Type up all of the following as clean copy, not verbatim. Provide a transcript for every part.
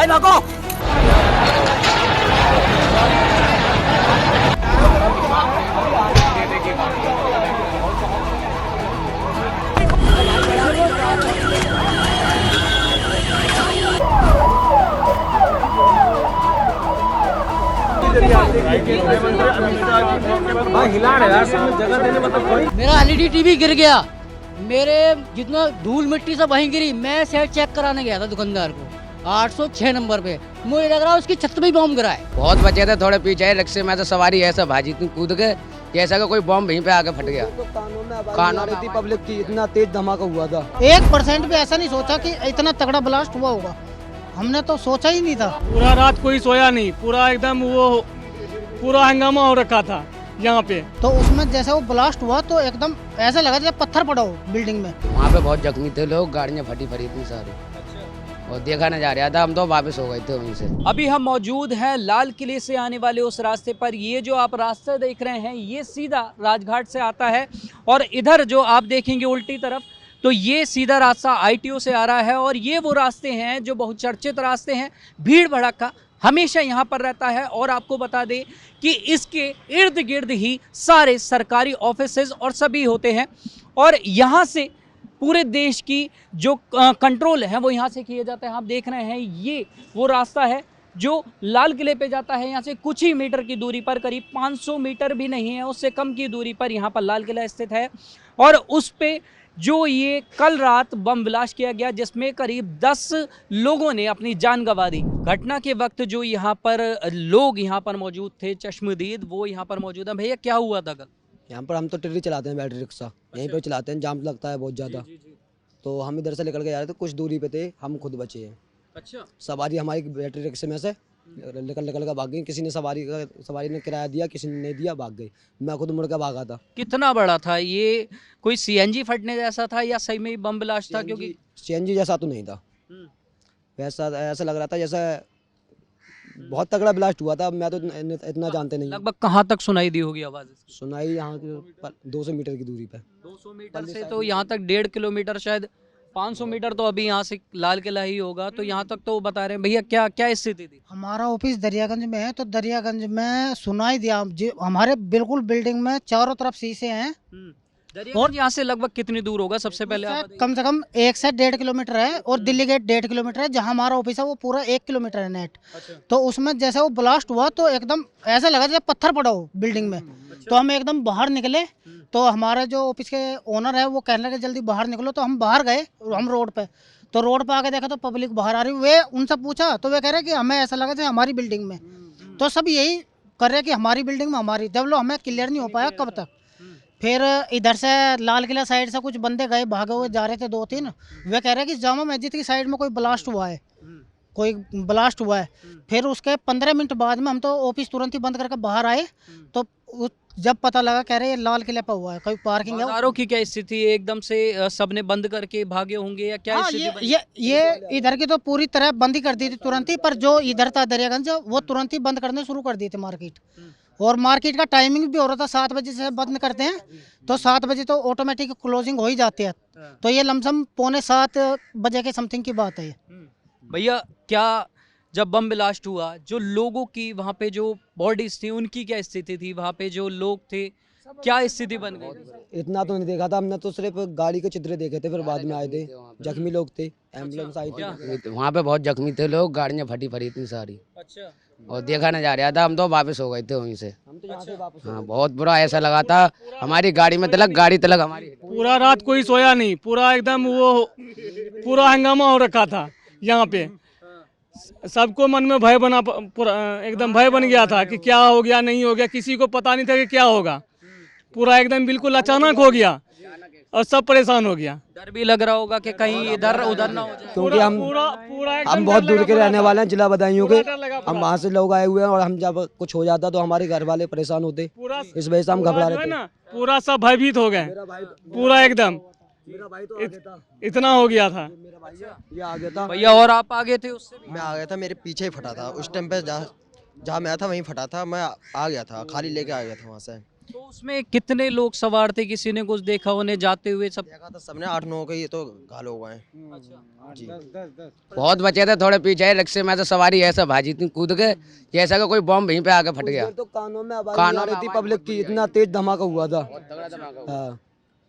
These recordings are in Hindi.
देखो। मेरा एलईडी टीवी गिर गया, मेरे जितना धूल मिट्टी सब वहीं गिरी। मैं सेट चेक कराने गया था दुकानदार को 806 नंबर पे, मुझे लग रहा है उसकी छत पे ही बॉम्ब गिरा है। बहुत बचे थे, थोड़े पीछे रिक्शे में तो सवारी ऐसा भाजी तू कूद के जैसा कि कोई बॉम्ब वहीं पे आके फट गया। कानों में पब्लिक की इतना तेज धमाका हुआ था, 1% भी ऐसा नहीं सोचा कि इतना तगड़ा ब्लास्ट हुआ होगा। हमने तो सोचा ही नहीं था। पूरा रात कोई सोया नहीं, पूरा एकदम वो पूरा हंगामा हो रखा था यहाँ पे। तो उसमें जैसे वो ब्लास्ट हुआ तो एकदम ऐसा लगा जैसे पत्थर पड़ा हो बिल्डिंग में। वहाँ पे बहुत जख्मी थे लोग, गाड़ियाँ फटी फटी थी सारी। और देखा न जा रहा था, हम तो वापस हो गए थे वहीं से। अभी हम मौजूद हैं लाल किले से आने वाले उस रास्ते पर। ये जो आप रास्ता देख रहे हैं ये सीधा राजघाट से आता है, और इधर जो आप देखेंगे उल्टी तरफ तो ये सीधा रास्ता आईटीओ से आ रहा है। और ये वो रास्ते हैं जो बहुत चर्चित रास्ते हैं, भीड़ भड़का हमेशा यहाँ पर रहता है। और आपको बता दें कि इसके इर्द गिर्द ही सारे सरकारी ऑफिसेज और सभी होते हैं, और यहाँ से पूरे देश की जो कंट्रोल है वो यहाँ से किए जाते हैं। आप देख रहे हैं ये वो रास्ता है जो लाल किले पे जाता है। यहाँ से कुछ ही मीटर की दूरी पर, करीब 500 मीटर भी नहीं है, उससे कम की दूरी पर यहाँ पर लाल किला स्थित है। और उस पे जो ये कल रात बम ब्लास्ट किया गया जिसमें करीब 10 लोगों ने अपनी जान गंवा दी। घटना के वक्त जो यहाँ पर लोग यहाँ पर मौजूद थे, चश्मदीद वो यहाँ पर मौजूद हैं। भैया क्या हुआ था कल? यहाँ पर हम तो टिर्री चलाते हैं, बैटरी रिक्शा यहीं पर चलाते हैं, जाम लगता है बहुत ज़्यादा। तो हम इधर से निकल के जा रहे थे, कुछ दूरी पे थे, हम खुद बचे हैं। अच्छा, सवारी हमारी बैटरी रिक्शे में से निकल कर भाग गई। किसी ने सवारी ने किराया दिया, किसी ने नहीं दिया, भाग गई। मैं खुद मुड़ कर भागा था। कितना बड़ा था ये? कोई सीएनजी फटने जैसा था या सही में ही बम ब्लास्ट था? क्योंकि सीएनजी जैसा तो नहीं था, वैसा ऐसा लग रहा था जैसा बहुत तगड़ा ब्लास्ट हुआ था। मैं तो इतना जानते नहीं। लगभग कहाँ तक सुनाई दी होगी आवाज? सुनाई यहाँ के 200 मीटर की दूरी पे। 200 मीटर से तो यहाँ तक 1.5 किलोमीटर, शायद 500 मीटर तो अभी यहाँ से लाल किला ही होगा। तो यहाँ तक तो वो बता रहे हैं। भैया क्या क्या स्थिति थी? हमारा ऑफिस दरियागंज में है, तो दरियागंज में सुनाई दिया। हमारे बिल्कुल बिल्डिंग में चारों तरफ शीशे हैं। और यहाँ से लगभग कितनी दूर होगा सबसे पहले आप बताइए? कम से कम 1 से 1.5 किलोमीटर है, और दिल्ली गेट 1.5 किलोमीटर है। जहाँ हमारा ऑफिस है वो पूरा 1 किलोमीटर है नेट। तो उसमें जैसे वो ब्लास्ट हुआ तो एकदम ऐसा लगा जैसे पत्थर पड़ा हो बिल्डिंग में। तो हम एकदम बाहर निकले, तो हमारे जो ऑफिस के ओनर है वो कहने लगे जल्दी बाहर निकलो। तो हम बाहर गए, हम रोड पे, तो रोड पे आके देखा तो पब्लिक बाहर आ रही। वे उनसे पूछा तो वे कह रहे कि हमें ऐसा लगा जैसे हमारी बिल्डिंग में। तो सब यही कर रहे कि हमारी बिल्डिंग में हमारी। जब लोग हमें क्लियर नहीं हो पाया कब तक। फिर इधर से लाल किला साइड से कुछ बंदे गए, भागे हुए जा रहे थे 2-3। वे कह रहे कि जामा मस्जिद की साइड में कोई ब्लास्ट हुआ है, कोई ब्लास्ट हुआ है। फिर उसके 15 मिनट बाद में हम तो ऑफिस तुरंत ही बंद करके बाहर आए। तो जब पता लगा कह रहे ये लाल किले पर हुआ है, कोई पार्किंग है। बाजारों की क्या स्थिति है? एकदम से सबने बंद करके भागे होंगे या क्या हाँ, स्थिति बनी? ये इधर की तो पूरी तरह बंद ही कर दी थी तुरंत ही। पर जो इधर था दरियागंज वो तुरंत ही बंद करने शुरू कर दिए थे मार्केट। और मार्केट का टाइमिंग भी हो रहा था, 7 बजे से बंद करते हैं तो 7 बजे तो ऑटोमेटिक क्लोजिंग हो ही जाती है। तो ये लमसम 6:45 बजे के समथिंग की बात है ये। भैया क्या जब बम ब्लास्ट हुआ, जो लोगों की वहाँ पे जो बॉडीज थी उनकी क्या स्थिति थी? वहाँ पे जो लोग थे क्या स्थिति बन गई? इतना तो नहीं देखा था हमने, तो सिर्फ गाड़ी के चित्र देखे थे। फिर बाद में आए थे, जख्मी लोग थे, एम्बुलेंस आई थी। वहाँ पे बहुत जख्मी थे लोग, गाड़ियाँ फटी फटी थी सारी। अच्छा, और देखा न जा रहा था, हम तो वापस हो गए थे वहीं से। हम तो यहाँ से वापस हाँ, बहुत बुरा ऐसा लगा था। हमारी गाड़ी में तलक, गाड़ी तलक हमारी। पूरा रात कोई सोया नहीं, पूरा एकदम वो पूरा हंगामा हो रखा था यहाँ पे। सबको मन में भय बना, पूरा एकदम भय बन गया था कि क्या हो गया नहीं हो गया। किसी को पता नहीं था कि क्या होगा। पूरा एकदम बिल्कुल अचानक हो गया और सब परेशान हो गया। डर भी लग रहा होगा कि कहीं इधर उधर ना हो जाए। क्योंकि हम बहुत दूर के रहने वाले हैं, जिला बदायूं के। हम वहाँ से लोग आए हुए हैं, और हम जब कुछ हो जाता तो हमारे घर वाले परेशान होते, इस वजह से हम घबरा रहे थे। पूरा सब भयभीत हो गए, पूरा एकदम इतना हो गया था। ये आ गया था भैया और आप आगे थे उससे भी? मैं आ गया था, मेरे पीछे ही फटा था उस टाइम पे। जहाँ मैं था वहीं फटा था। मैं आ गया था, खाली लेके आ गया था वहाँ से। तो उसमें कितने लोग सवार थे, किसी ने कुछ देखा उन्हें जाते हुए? सब देखा था सबने, 8-9 के ये तो घायल हो गए हैं जी। बहुत बचे थे, थोड़े पीछे रिक्शे में तो सवारी ऐसा भाजी थी कूद के, जैसा कि कोई बम वहीं पे आके फट गया। तो कानों में आवाज आ रही थी पब्लिक की, इतना तेज धमाका हुआ था। हाँ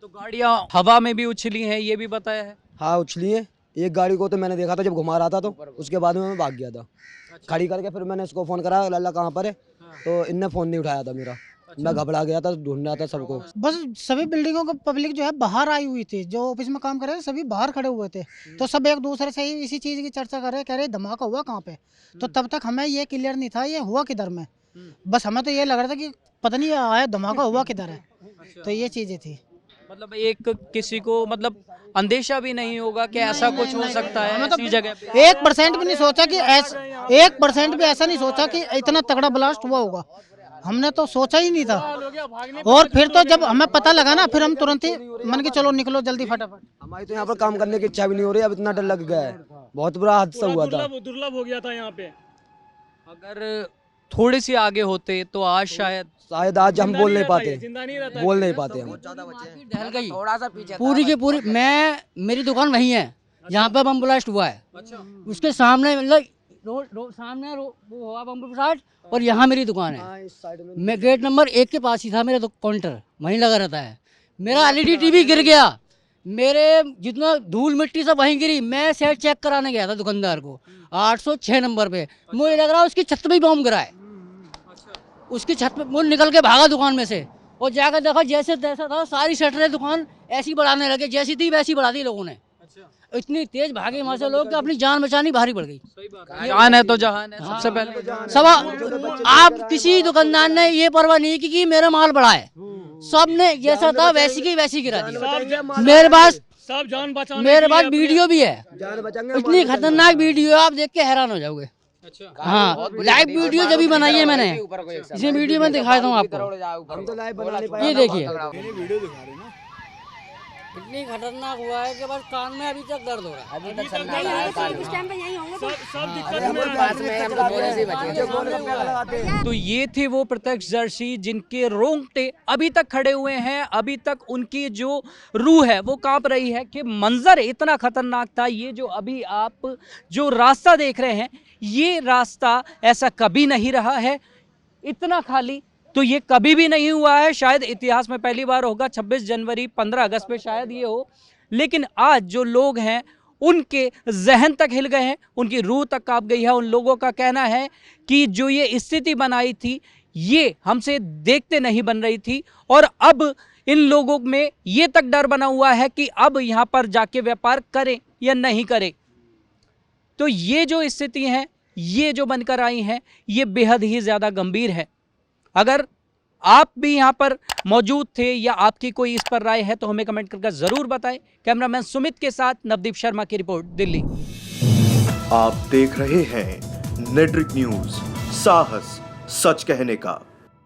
तो गाड़ियां हवा में भी उछली हैं, ये भी बताया है। हाँ उछली है। एक गाड़ी को तो मैंने देखा था जब घुमा रहा था, तो उसके बाद में मैं भाग गया था। खड़ी करके फिर मैंने इसको फोन करा, लल्ला कहाँ पर है, तो इनने फोन नहीं उठाया था मेरा। मैं घबरा गया था, ढूंढ रहा था सबको। बस सभी बिल्डिंगों का पब्लिक जो है बाहर आई हुई थी, जो ऑफिस में काम कर रहे थे सभी बाहर खड़े हुए थे। तो सब एक दूसरे से ही इसी चीज़ की चर्चा कर रहे, कह रहे धमाका हुआ कहाँ पे। तो तब तक हमें ये क्लियर नहीं था ये हुआ किधर में। बस हमें तो ये लग रहा था कि पता नहीं आया धमाका हुआ किधर है। तो ये चीज़ें थी। मतलब एक किसी को मतलब अंदेशा भी नहीं होगा कि ऐसा कुछ हो सकता है हमें तो ऐसी जगह पे। 1% भी नहीं सोचा कि 1% भी ऐसा नहीं सोचा कि इतना तगड़ा ब्लास्ट हुआ होगा। हमने तो सोचा ही नहीं था। और फिर तो जब हमें पता लगा ना, फिर हम तुरंत ही मन की चलो निकलो जल्दी फटाफट। हमारी तो यहाँ पर काम करने की इच्छा भी नहीं हो रही, अब इतना डर लग गया है। बहुत बुरा हादसा हुआ था। दुर्लभ हो गया था यहाँ पे। अगर थोड़े से आगे होते तो आज शायद आज हम बोल नहीं पाते, जिंदा नहीं रहता। बोल नहीं पाते हम। ढल गई थोड़ा सा पीछे पूरी की पूरी। मेरी दुकान वहीं है जहाँ पे बम ब्लास्ट हुआ है। उसके सामने मतलब सामने वो हुआ बम ब्लास्ट, और यहाँ मेरी दुकान है। मैं गेट नंबर 1 के पास ही था, मेरा काउंटर वहीं लगा रहता है। मेरा LED TV गिर गया, मेरे जितना धूल मिट्टी सब वहीं गिरी। मैं सेट चेक कराने गया था दुकानदार को 806 नंबर पे। मुझे लग रहा है उसकी छत पे ही बम गिरा है। उसकी छत पे वो निकल के भागा दुकान में से, और जाकर देखा जैसे तैसा था, सारी शटरें दुकान ऐसी बढ़ाने लगे, जैसी थी वैसी बढ़ा दी लोगों ने। इतनी तेज भागे वहां से लोग कि अपनी जान बचानी भारी पड़ गई। जान है तो जहान है सबसे पहले। सब आप किसी दुकानदार ने ये परवाह नहीं की कि मेरा माल बढ़ा है। सब ने जैसा था वैसी की वैसी गिरा दी। मेरे पास सब जान बचाने मेरे पास वीडियो भी है, जान बचाएंगे। इतनी खतरनाक वीडियो है, आप देख के हैरान हो जाओगे। हाँ लाइव वीडियो जब भी बनाई है मैंने, इसी वीडियो में दिखाता हूँ आपको। हम तो लाइव बना नहीं पाए। ये देखिए इतनी खतरनाक हुआ है कि बस कान में अभी तक दर्द हो रहा है। अभी तक सन्ना रहा है कान में। सब दिक्कत में। तो ये थे वो प्रत्यक्षदर्शी जिनके रोंगटे अभी तक खड़े हुए हैं, अभी तक उनकी जो रूह है वो कांप रही है कि मंजर इतना खतरनाक था। ये जो अभी आप जो रास्ता देख रहे हैं, ये रास्ता ऐसा कभी नहीं रहा है, इतना खाली तो ये कभी भी नहीं हुआ है। शायद इतिहास में पहली बार होगा, 26 जनवरी 15 अगस्त पे शायद ये हो। लेकिन आज जो लोग हैं उनके जहन तक हिल गए हैं, उनकी रूह तक कांप गई है। उन लोगों का कहना है कि जो ये स्थिति बनाई थी ये हमसे देखते नहीं बन रही थी, और अब इन लोगों में ये तक डर बना हुआ है कि अब यहाँ पर जाके व्यापार करें या नहीं करें। तो ये जो स्थिति है, ये जो बनकर आई हैं, ये बेहद ही ज़्यादा गंभीर है। अगर आप भी यहाँ पर मौजूद थे या आपकी कोई इस पर राय है तो हमें कमेंट करके ज़रूर बताएं। कैमरामैन सुमित के साथ नवदीप शर्मा की रिपोर्ट, दिल्ली। आप देख रहे हैं नेट्रिक न्यूज, साहस सच कहने का।